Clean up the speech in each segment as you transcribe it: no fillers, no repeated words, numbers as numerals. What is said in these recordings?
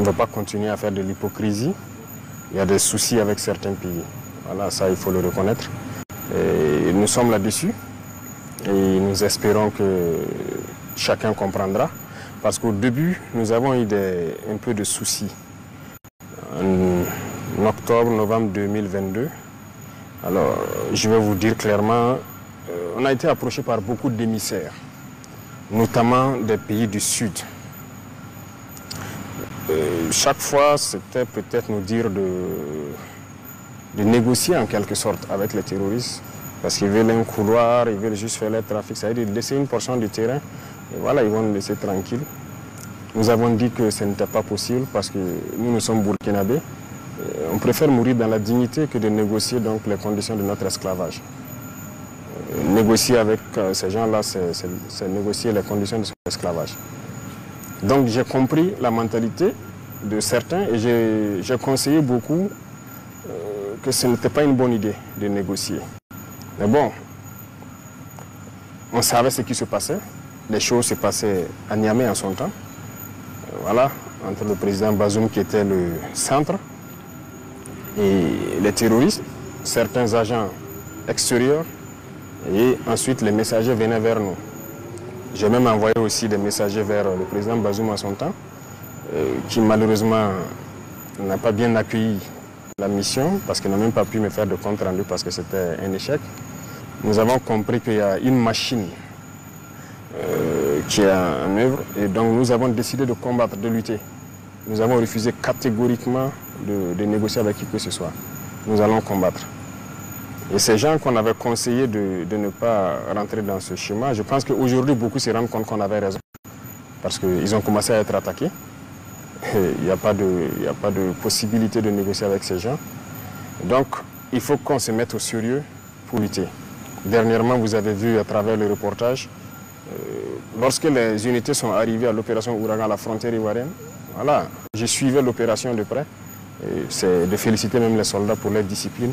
ne veut pas continuer à faire de l'hypocrisie. Il y a des soucis avec certains pays. Voilà, ça, il faut le reconnaître. Et nous sommes là-dessus. Et nous espérons que chacun comprendra. Parce qu'au début, nous avons eu un peu de soucis. En octobre, novembre 2022, alors je vais vous dire clairement, on a été approché par beaucoup d'émissaires, notamment des pays du Sud. Chaque fois, c'était peut-être nous dire de négocier en quelque sorte avec les terroristes, parce qu'ils veulent un couloir, ils veulent juste faire le trafic, ça veut dire laisser une portion du terrain, et voilà, ils vont nous laisser tranquilles. Nous avons dit que ce n'était pas possible parce que nous sommes burkinabés. On préfère mourir dans la dignité que de négocier donc, les conditions de notre esclavage. Négocier avec ces gens-là, c'est négocier les conditions de son esclavage. Donc j'ai compris la mentalité de certains et j'ai conseillé beaucoup que ce n'était pas une bonne idée de négocier. Mais bon, on savait ce qui se passait. Les choses se passaient à Niamey en son temps. Voilà, entre le président Bazoum qui était le centre et les terroristes, certains agents extérieurs, et ensuite les messagers venaient vers nous. J'ai même envoyé aussi des messagers vers le président Bazoum en son temps, qui malheureusement n'a pas bien accueilli la mission parce qu'il n'a même pas pu me faire de compte rendu parce que c'était un échec. Nous avons compris qu'il y a une machine qui est en œuvre et donc nous avons décidé de combattre, de lutter. Nous avons refusé catégoriquement de négocier avec qui que ce soit. Nous allons combattre. Et ces gens qu'on avait conseillé de ne pas rentrer dans ce schéma, je pense qu'aujourd'hui beaucoup se rendent compte qu'on avait raison. Parce qu'ils ont commencé à être attaqués. Il n'y a pas de possibilité de négocier avec ces gens. Donc il faut qu'on se mette au sérieux pour lutter. Dernièrement, vous avez vu à travers le reportage, lorsque les unités sont arrivées à l'opération Ouragan à la frontière ivoirienne, voilà, je suivais l'opération de près. C'est de féliciter même les soldats pour leur discipline.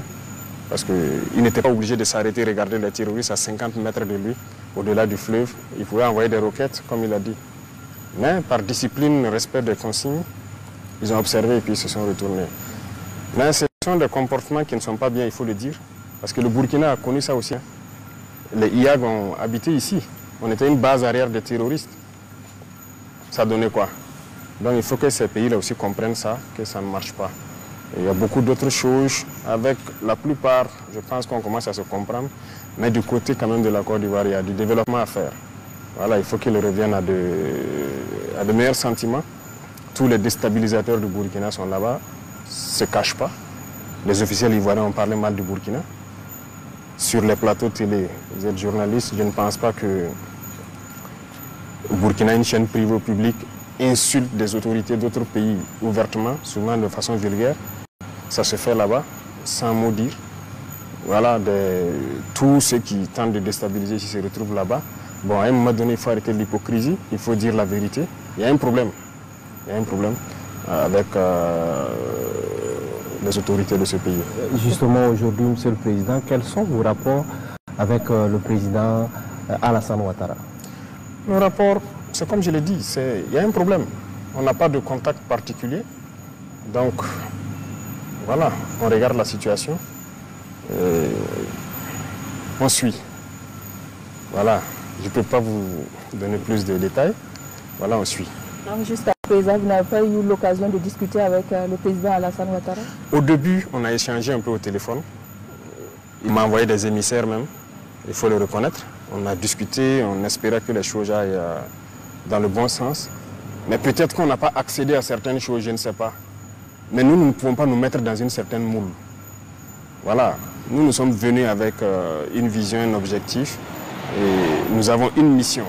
Parce qu'ils n'étaient pas obligés de s'arrêter et regarder les terroristes à 50 mètres de lui, au-delà du fleuve. Ils pouvaient envoyer des roquettes, comme il a dit. Mais par discipline, respect des consignes, ils ont observé et puis ils se sont retournés. Mais ce sont des comportements qui ne sont pas bien, il faut le dire. Parce que le Burkina a connu ça aussi. Les IAG ont habité ici. On était une base arrière des terroristes. Ça donnait quoi? Donc il faut que ces pays-là aussi comprennent ça, que ça ne marche pas. Et il y a beaucoup d'autres choses. Avec la plupart, je pense qu'on commence à se comprendre. Mais du côté quand même de la Côte d'Ivoire, il y a du développement à faire. Voilà, il faut qu'ils reviennent à de meilleurs sentiments. Tous les déstabilisateurs du Burkina sont là-bas, ne se cachent pas. Les officiels ivoiriens ont parlé mal du Burkina. Sur les plateaux télé, vous êtes journaliste, je ne pense pas que au Burkina, une chaîne privée ou publique insulte des autorités d'autres pays ouvertement, souvent de façon vulgaire. Ça se fait là-bas, sans mot dire. Voilà, tous ceux qui tentent de déstabiliser ici se retrouvent là-bas. Bon, à un moment donné, il faut arrêter l'hypocrisie, il faut dire la vérité. Il y a un problème. Il y a un problème avec les autorités de ce pays. Justement, aujourd'hui, Monsieur le Président, quels sont vos rapports avec le président Alassane Ouattara? Nos rapports, c'est comme je l'ai dit, il y a un problème. On n'a pas de contact particulier. Donc, voilà, on regarde la situation. On suit. Voilà, je ne peux pas vous donner plus de détails. Voilà, on suit. Donc, jusqu'à présent, vous n'avez pas eu l'occasion de discuter avec le président Alassane Ouattara? Au début, on a échangé un peu au téléphone. Il m'a envoyé des émissaires même, il faut le reconnaître. On a discuté, on espérait que les choses aillent dans le bon sens. Mais peut-être qu'on n'a pas accédé à certaines choses, je ne sais pas. Mais nous ne pouvons pas nous mettre dans une certaine moule. Voilà, nous sommes venus avec une vision, un objectif. Et nous avons une mission.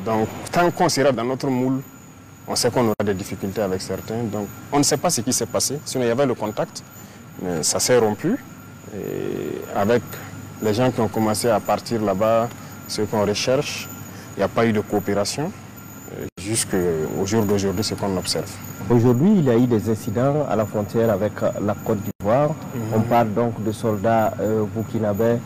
Donc, tant qu'on sera dans notre moule, on sait qu'on aura des difficultés avec certains. Donc, on ne sait pas ce qui s'est passé. Sinon, il y avait le contact, mais ça s'est rompu. Et avec les gens qui ont commencé à partir là-bas, ceux qu'on recherche, il n'y a pas eu de coopération. Jusqu'au jour d'aujourd'hui, c'est ce qu'on observe. Aujourd'hui, il y a eu des incidents à la frontière avec la Côte d'Ivoire. On parle donc de soldats burkinabés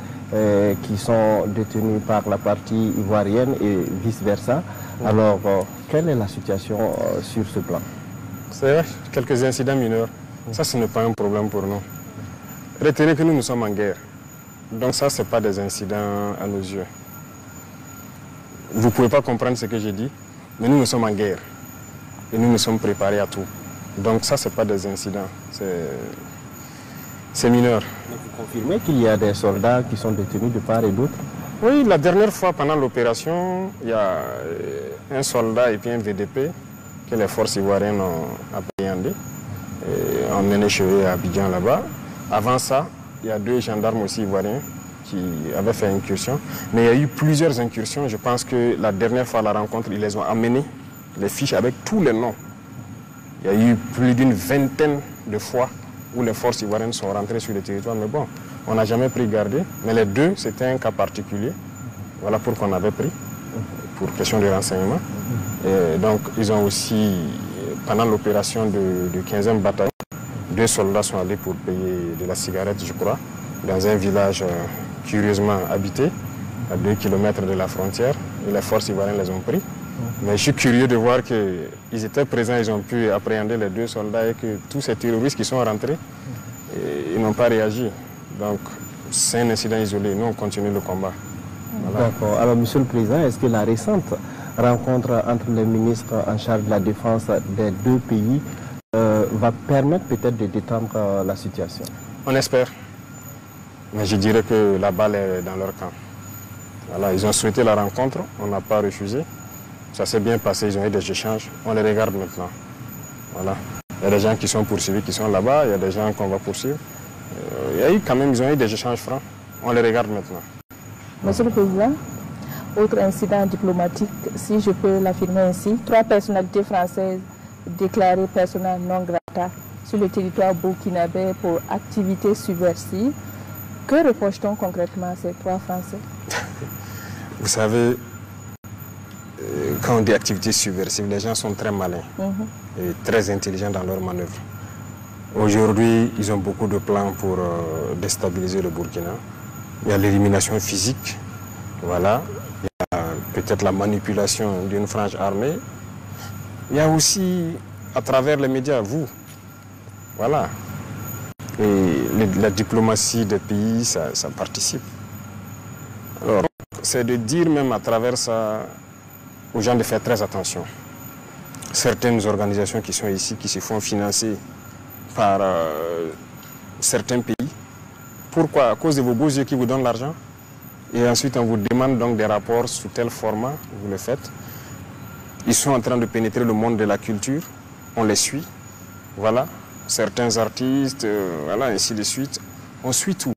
qui sont détenus par la partie ivoirienne et vice-versa. Alors, quelle est la situation sur ce plan? C'est vrai, quelques incidents mineurs. Ça, ce n'est pas un problème pour nous. Retenez que nous sommes en guerre. Donc ça, ce n'est pas des incidents à nos yeux. Vous ne pouvez pas comprendre ce que j'ai dit, mais nous sommes en guerre. Et nous sommes préparés à tout. Donc ça, ce n'est pas des incidents. C'est mineur. Mais vous confirmez qu'il y a des soldats qui sont détenus de part et d'autre? Oui, la dernière fois, pendant l'opération, il y a un soldat et puis un VDP que les forces ivoiriennes ont appréhendé. On est chez eux à Abidjan là-bas. Avant ça, il y a 2 gendarmes aussi ivoiriens qui avaient fait incursion. Mais il y a eu plusieurs incursions. Je pense que la dernière fois à la rencontre, ils les ont amenés, les fiches avec tous les noms. Il y a eu plus d'une vingtaine de fois où les forces ivoiriennes sont rentrées sur le territoire. Mais bon, on n'a jamais pris garde. Mais les 2, c'était un cas particulier. Voilà pourquoi on avait pris, pour question de renseignement. Et donc, ils ont aussi, pendant l'opération du 15e bataillon, 2 soldats sont allés pour payer de la cigarette, je crois, dans un village curieusement habité, à 2 km de la frontière. Et les forces ivoiriennes les ont pris. Mais je suis curieux de voir qu'ils étaient présents, ils ont pu appréhender les 2 soldats et que tous ces terroristes qui sont rentrés, ils n'ont pas réagi. Donc, c'est un incident isolé. Nous, on continue le combat. Voilà. D'accord. Alors, Monsieur le Président, est-ce que la récente rencontre entre les ministres en charge de la défense des 2 pays va permettre peut-être de détendre la situation? On espère. Mais je dirais que la balle est dans leur camp. Voilà, ils ont souhaité la rencontre, on n'a pas refusé. Ça s'est bien passé, ils ont eu des échanges. On les regarde maintenant. Voilà. Il y a des gens qui sont poursuivis, qui sont là-bas. Il y a des gens qu'on va poursuivre. Il y a eu quand même, ils ont eu des échanges francs. On les regarde maintenant. Monsieur le Président, autre incident diplomatique, si je peux l'affirmer ainsi, 3 personnalités françaises déclarées persona non grata sur le territoire burkinabé pour activités subversives. Que reproche-t-on concrètement à ces 3 Français? Vous savez, quand on dit activités subversives, les gens sont très malins et très intelligents dans leurs manœuvres. Aujourd'hui, ils ont beaucoup de plans pour déstabiliser le Burkina. Il y a l'élimination physique, voilà. Il y a peut-être la manipulation d'une frange armée. Il y a aussi, à travers les médias, vous, voilà. Et la diplomatie des pays, ça participe. Alors, c'est de dire même à travers ça aux gens de faire très attention. Certaines organisations qui sont ici, qui se font financer par certains pays. Pourquoi? À cause de vos beaux yeux qui vous donnent l'argent. Et ensuite, on vous demande donc des rapports sous tel format, vous le faites. Ils sont en train de pénétrer le monde de la culture. On les suit. Voilà. Certains artistes, voilà, ainsi de suite. On suit tout.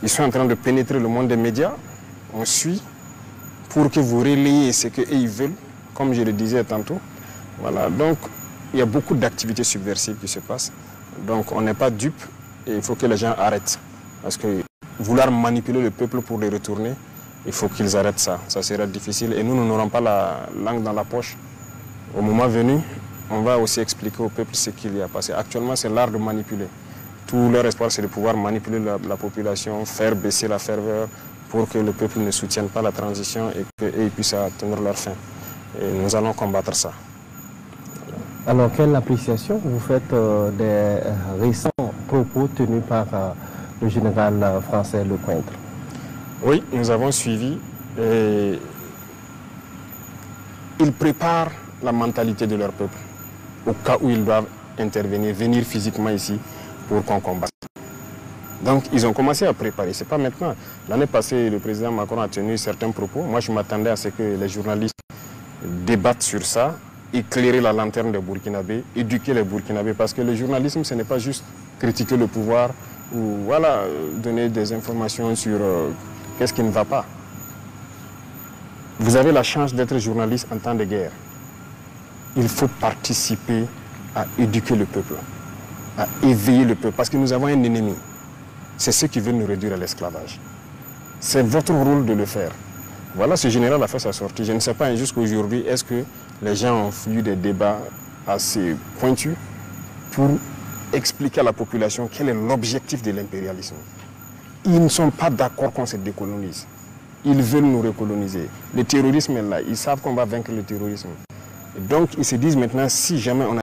Ils sont en train de pénétrer le monde des médias. On suit pour que vous relayez ce qu'ils veulent, comme je le disais tantôt. Voilà. Donc, il y a beaucoup d'activités subversives qui se passent. Donc, on n'est pas dupe et il faut que les gens arrêtent. Parce que vouloir manipuler le peuple pour les retourner, il faut qu'ils arrêtent ça. Ça sera difficile et nous n'aurons pas la langue dans la poche. Au moment venu, on va aussi expliquer au peuple ce qu'il y a passé. Actuellement, c'est l'art de manipuler. Tout leur espoir, c'est de pouvoir manipuler la population, faire baisser la ferveur pour que le peuple ne soutienne pas la transition et qu'ils puissent atteindre leur fin. Et nous allons combattre ça. Alors, quelle appréciation vous faites des récents propos tenus par le général français Lecointre? Oui, nous avons suivi. Et ils préparent la mentalité de leur peuple au cas où ils doivent intervenir, venir physiquement ici pour qu'on combatte. Donc, ils ont commencé à préparer. Ce n'est pas maintenant. L'année passée, le président Macron a tenu certains propos. Moi, je m'attendais à ce que les journalistes débattent sur ça, éclairer la lanterne des Burkinabés, éduquer les Burkinabés. Parce que le journalisme, ce n'est pas juste critiquer le pouvoir ou voilà, donner des informations sur qu'est-ce qui ne va pas. Vous avez la chance d'être journaliste en temps de guerre. Il faut participer à éduquer le peuple, à éveiller le peuple, parce que nous avons un ennemi. C'est ceux qui veulent nous réduire à l'esclavage. C'est votre rôle de le faire. Voilà, ce général a fait sa sortie. Je ne sais pas jusqu'à aujourd'hui, est-ce que les gens ont eu des débats assez pointus pour expliquer à la population quel est l'objectif de l'impérialisme. Ils ne sont pas d'accord qu'on se décolonise. Ils veulent nous recoloniser. Le terrorisme est là. Ils savent qu'on va vaincre le terrorisme. Et donc, ils se disent maintenant, si jamais on a